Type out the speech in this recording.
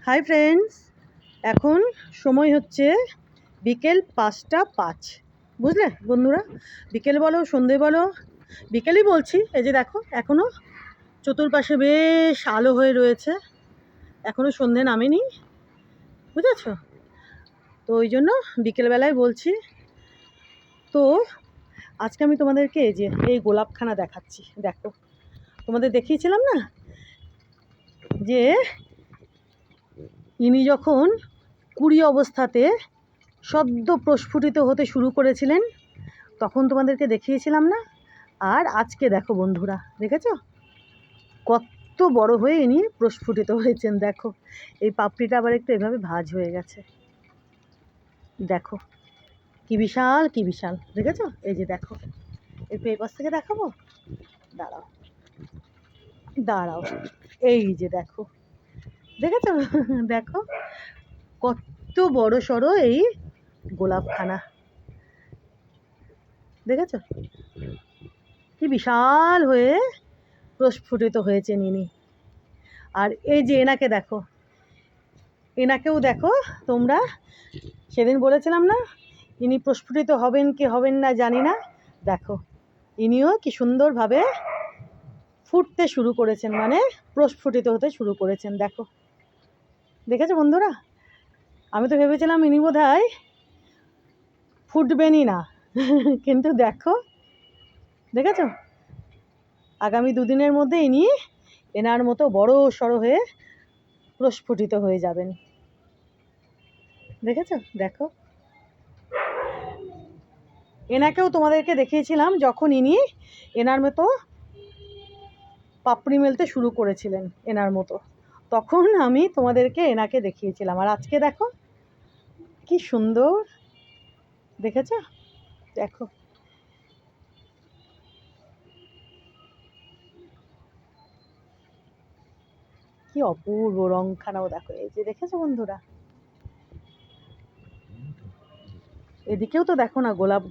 Hi friends, এখন সময় হচ্ছে বিকেল 5টা 5। বুঝলে বন্ধুরা, বিকেল বলো সন্ধে বলো, বিকেলই বলছি। এই যে দেখো, এখনও চতুর্পাশে বেশ আলো হয়ে রয়েছে, এখনও সন্ধে নামেনি, বুঝেছ? তো ওই জন্য বিকেলবেলায় বলছি। তো আজকে আমি তোমাদেরকে এই যে এই গোলাপখানা দেখাচ্ছি। দেখো, তোমাদের দেখিয়েছিলাম না যে ইনি যখন কুড়ি অবস্থাতে সদ্য প্রস্ফুটিত হতে শুরু করেছিলেন, তখন তোমাদেরকে দেখিয়েছিলাম না? আর আজকে দেখো বন্ধুরা, দেখেছো কত বড় হয়ে ইনি প্রস্ফুটিত হয়েছেন। দেখো, এই পাপড়িটা আবার একটু এভাবে ভাঁজ হয়ে গেছে। দেখো কি বিশাল, কি বিশাল, দেখেছো? এই যে দেখো, একটু এই পাশ থেকে দেখাবো, দাঁড়াও দাঁড়াও, এই যে দেখো, দেখেছো? দেখো কত বড় সড়ো এই গোলাপখানা, দেখেছো কি বিশাল হয়ে প্রস্ফুটিত হয়েছেন ইনি। আর এই যে এনাকে দেখো, এনাকেও দেখো তোমরা। সেদিন বলেছিলাম না ইনি প্রস্ফুটিত হবেন কি হবেন না জানি না, দেখো ইনিও কি সুন্দরভাবে ফুটতে শুরু করেছেন, মানে প্রস্ফুটিত হতে শুরু করেছেন। দেখো, দেখেছো বন্ধুরা? আমি তো ভেবেছিলাম ইনি বোধহয় ফুটবেনই না, কিন্তু দেখো, দেখেছো আগামী দুদিনের মধ্যে ইনি এনার মতো বড় সড়ো হয়ে প্রস্ফুটিত হয়ে যাবেন। দেখেছো? দেখো, এনাকেও তোমাদেরকে দেখিয়েছিলাম যখন ইনি এনার মতো পাপড়ি মেলতে শুরু করেছিলেন, এনার মতো, তখন আমি তোমাদেরকে এনাকে দেখিয়েছিলাম। আর আজকে দেখো কি সুন্দর, দেখেছো? দেখো কি অপূর্ব রংখানাও দেখো, এই যে দেখেছো বন্ধুরা? এদিকেও তো দেখো না গোলাপ